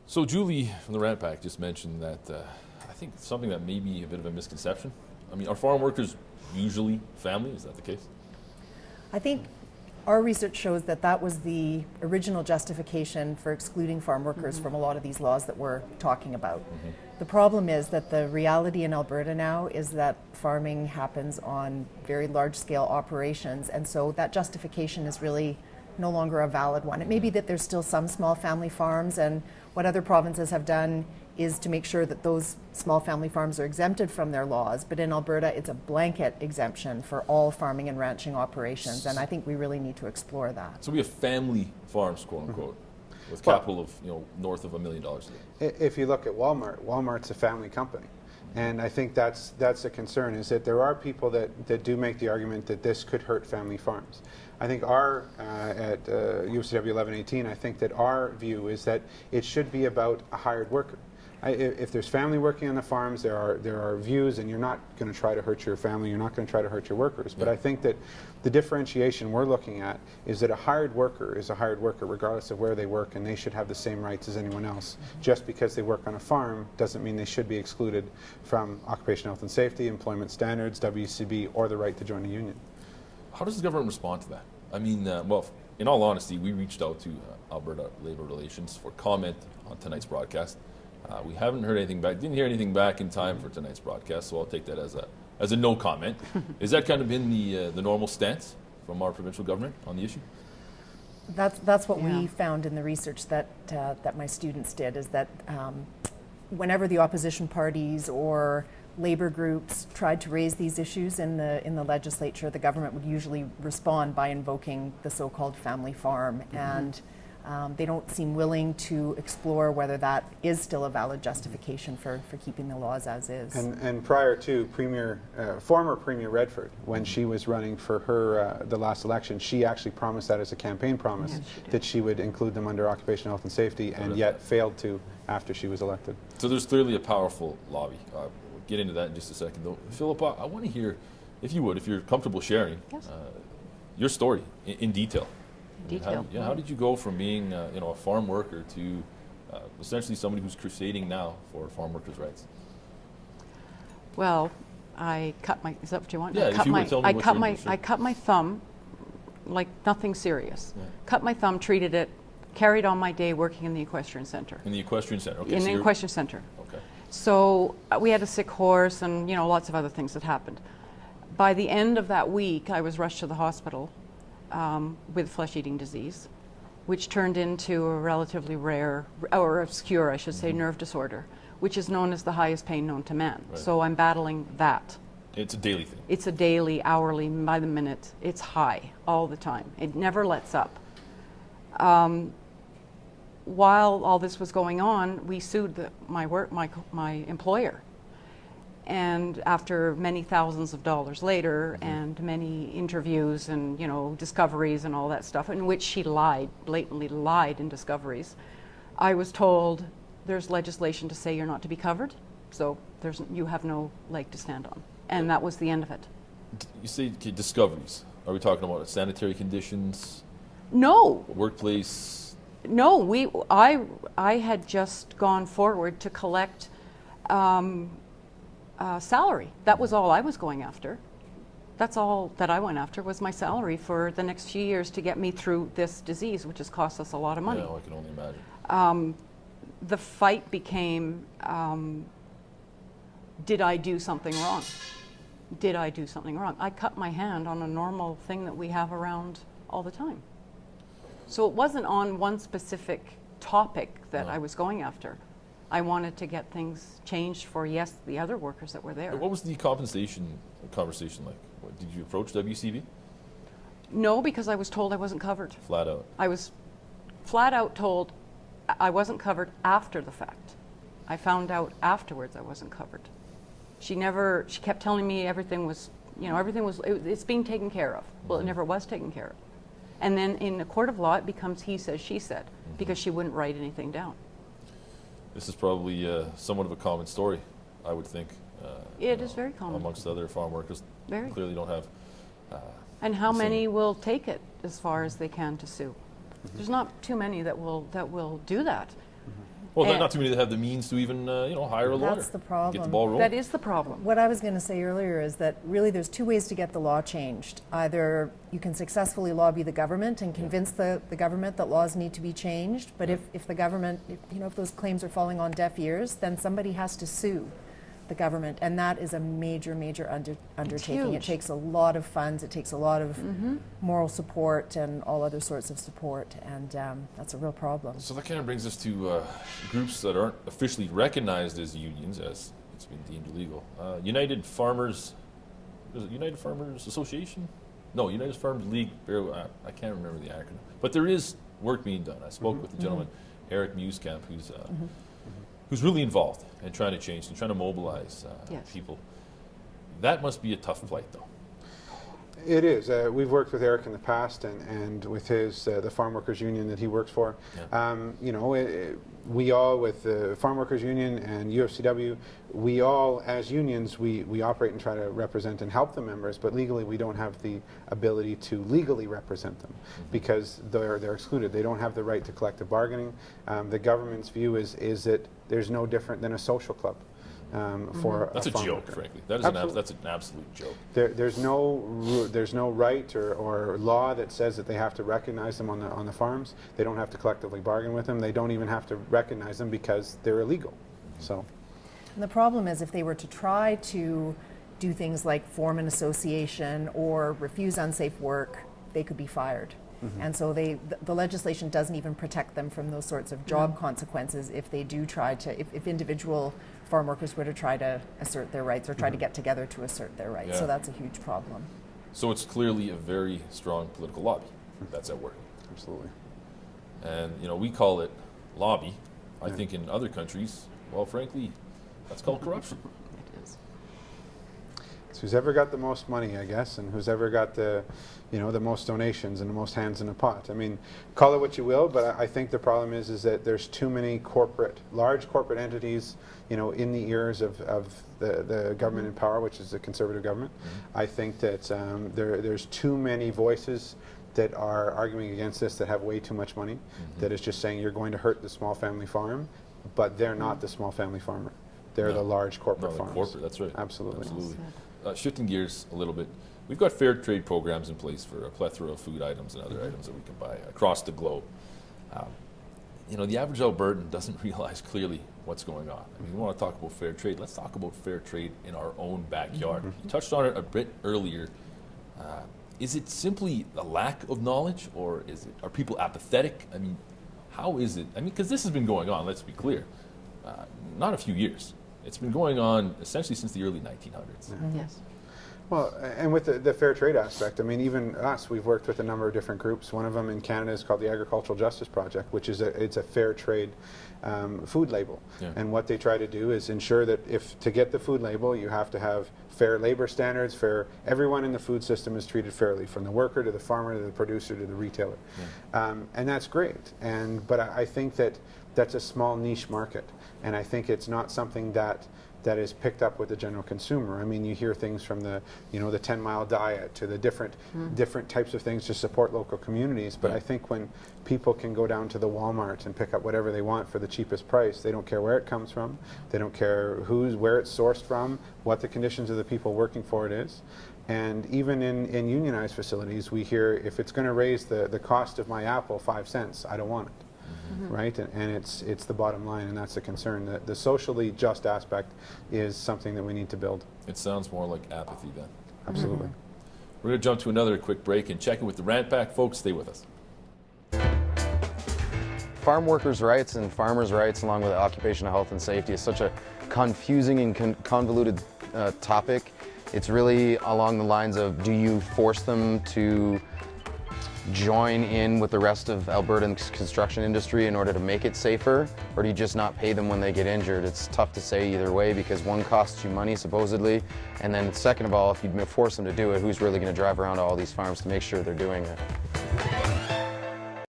So Julie from the Rant Pack just mentioned that I think something that may be a bit of a misconception. I mean, are farm workers usually family? Is that the case? I think our research shows that that was the original justification for excluding farm workers from a lot of these laws that we're talking about. The problem is that the reality in Alberta now is that farming happens on very large-scale operations, and so that justification is really no longer a valid one. It may be that there's still some small family farms, and what other provinces have done is to make sure that those small family farms are exempted from their laws. But in Alberta, it's a blanket exemption for all farming and ranching operations, and I think we really need to explore that. So we have family farms, quote unquote, with capital of north of $1 million. If you look at Walmart, Walmart's a family company. And I think that's a concern, is that there are people that do make the argument that this could hurt family farms. I think at UCW 1118, I think that our view is that it should be about a hired worker. If there's family working on the farms, there are views, and you're not going to try to hurt your family, you're not going to try to hurt your workers. But I think that the differentiation we're looking at is that a hired worker is a hired worker regardless of where they work, and they should have the same rights as anyone else. Just because they work on a farm doesn't mean they should be excluded from occupational health and safety, employment standards, WCB, or the right to join a union. How does the government respond to that? I mean, well, in all honesty, we reached out to Alberta Labour Relations for comment on tonight's broadcast. We haven't heard anything back. Didn't hear anything back in time for tonight's broadcast, so I'll take that as a no comment. Is that kind of been the normal stance from our provincial government on the issue? That's what we found in the research that my students did, is that whenever the opposition parties or labor groups tried to raise these issues in the legislature, the government would usually respond by invoking the so-called family farm, and they don't seem willing to explore whether that is still a valid justification for keeping the laws as is. And prior to former Premier Redford, when she was running for the last election, she actually promised that as a campaign promise, that she would include them under occupational health and safety, and yet failed to after she was elected. So there's clearly a powerful lobby. We'll get into that in just a second, though. Philippa, I want to hear, if you're comfortable sharing, your story in detail. How did you go from being a farm worker to essentially somebody who's crusading now for farm workers' rights? Well, I cut my. Is that what you want? Yeah, if you would tell me what you're interested in. I cut my thumb, like nothing serious. Yeah. Cut my thumb, treated it, carried on my day working in the equestrian center. In the equestrian center, okay. In the equestrian center. Okay. So we had a sick horse, and lots of other things that happened. By the end of that week, I was rushed to the hospital with flesh-eating disease, which turned into a relatively rare, or obscure, I should say, nerve disorder, which is known as the highest pain known to man. Right. So I'm battling that. It's a daily thing. It's a daily, hourly, by the minute. It's high all the time. It never lets up. While all this was going on, we sued my employer. And after many thousands of dollars later, and many interviews and discoveries and all that stuff, in which she blatantly lied in discoveries, I was told there's legislation to say you're not to be covered, so you have no leg to stand on, and that was the end of it. You say discoveries. Are we talking about sanitary conditions? No. Workplace? No. I had just gone forward to collect. Salary. That was all I was going after. That's all that I went after, was my salary for the next few years to get me through this disease, which has cost us a lot of money. Yeah, I can only imagine. The fight became, did I do something wrong? Did I do something wrong? I cut my hand on a normal thing that we have around all the time. So it wasn't on one specific topic that I was going after. I wanted to get things changed for, the other workers that were there. What was the compensation conversation like? Did you approach WCB? No, because I was told I wasn't covered. Flat out? I was flat out told I wasn't covered after the fact. I found out afterwards I wasn't covered. She kept telling me everything was, it's being taken care of. Well, it never was taken care of. And then in the court of law, it becomes he said, she said, because she wouldn't write anything down. This is probably somewhat of a common story, I would think. It is very common. Amongst other farm workers who clearly don't have... and how many will take it as far as they can to sue? There's not too many that will do that. Well, And not too many that have the means to even hire a lawyer. That's the Get the problem. ball rolling. that is the problem. What I was going to say earlier is that really there's two ways to get the law changed. Either you can successfully lobby the government and convince the government that laws need to be changed, but if the government, if those claims are falling on deaf ears, then somebody has to sue the government, and that is a major, major undertaking. It huge. takes a lot of funds, it takes a lot of moral support and all other sorts of support, and that's a real problem. So that kind of brings us to groups that aren't officially recognized as unions, as it's been deemed illegal. United Farmers Association? No, United Farmers League. I can't remember the acronym. But there is work being done. I spoke with the gentleman, Eric Muskamp, who's really involved and trying to change and trying to mobilize Yes. people. That must be a tough plight, though. It is. We've worked with Eric in the past, and with his the Farm Workers Union that he works for. Yeah. We all, with the Farm Workers Union and UFCW, we all, as unions, we operate and try to represent and help the members, but legally we don't have the ability to legally represent them because they're excluded. They don't have the right to collective bargaining. The government's view is that there's no different than a social club. For That's a farm joke, worker. frankly. That's an absolute joke. There's no right or law that says that they have to recognize them on the farms. They don't have to collectively bargain with them. They don't even have to recognize them because they're illegal. So, And the problem is if they were to try to do things like form an association or refuse unsafe work, they could be fired. And so the legislation doesn't even protect them from those sorts of job consequences if they do try to, if individual farm workers were to try to assert their rights or try to get together to assert their rights. Yeah. So that's a huge problem. So it's clearly a very strong political lobby that's at work. absolutely. And, we call it lobby. I think in other countries, well, frankly, that's called corruption. It is. It's who's ever got the most money, I guess, and who's ever got the most donations and the most hands in the pot. I mean, call it what you will, but I think the problem is that there's too many large corporate entities, in the ears of the government in power, which is the Conservative government. I think that there's too many voices that are arguing against this that have way too much money, that is just saying you're going to hurt the small family farm, but they're not the small family farmer. They're the large corporate No, the farms. corporate, that's right. Absolutely. Absolutely. Shifting gears a little bit, we've got fair trade programs in place for a plethora of food items and other items that we can buy across the globe. The average Albertan doesn't realize clearly what's going on. I mean, we want to talk about fair trade. Let's talk about fair trade in our own backyard. You touched on it a bit earlier. Is it simply a lack of knowledge, or are people apathetic? I mean, how is it? I mean, because this has been going on, let's be clear, not a few years. It's been going on essentially since the early 1900s. Yes. Well, and with the fair trade aspect, I mean, even us, we've worked with a number of different groups. One of them in Canada is called the Agricultural Justice Project, which is it's a fair trade food label. Yeah. And what they try to do is ensure that to get the food label, you have to have fair labor standards. Everyone in the food system is treated fairly, from the worker to the farmer to the producer to the retailer. Yeah. And that's great. But I think that's a small niche market, and I think it's not something that is picked up with the general consumer. I mean, you hear things from the 10-mile diet to the different types of things to support local communities. But I think when people can go down to the Walmart and pick up whatever they want for the cheapest price, they don't care where it comes from, they don't care where it's sourced from, what the conditions of the people working for it is. And even in unionized facilities, we hear, if it's going to raise the cost of my apple 5 cents, I don't want it. Right, and it's the bottom line, and that's the concern. The socially just aspect is something that we need to build. It sounds more like apathy then. Absolutely. We're going to jump to another quick break and check in with the Rant Pack. Folks, stay with us. Farm workers' rights and farmers' rights, along with occupational health and safety, is such a confusing and convoluted topic. It's really along the lines of, do you force them to join in with the rest of Alberta's construction industry in order to make it safer, or do you just not pay them when they get injured? It's tough to say either way, because one costs you money supposedly, and then second of all, if you force them to do it, who's really going to drive around to all these farms to make sure they're doing it?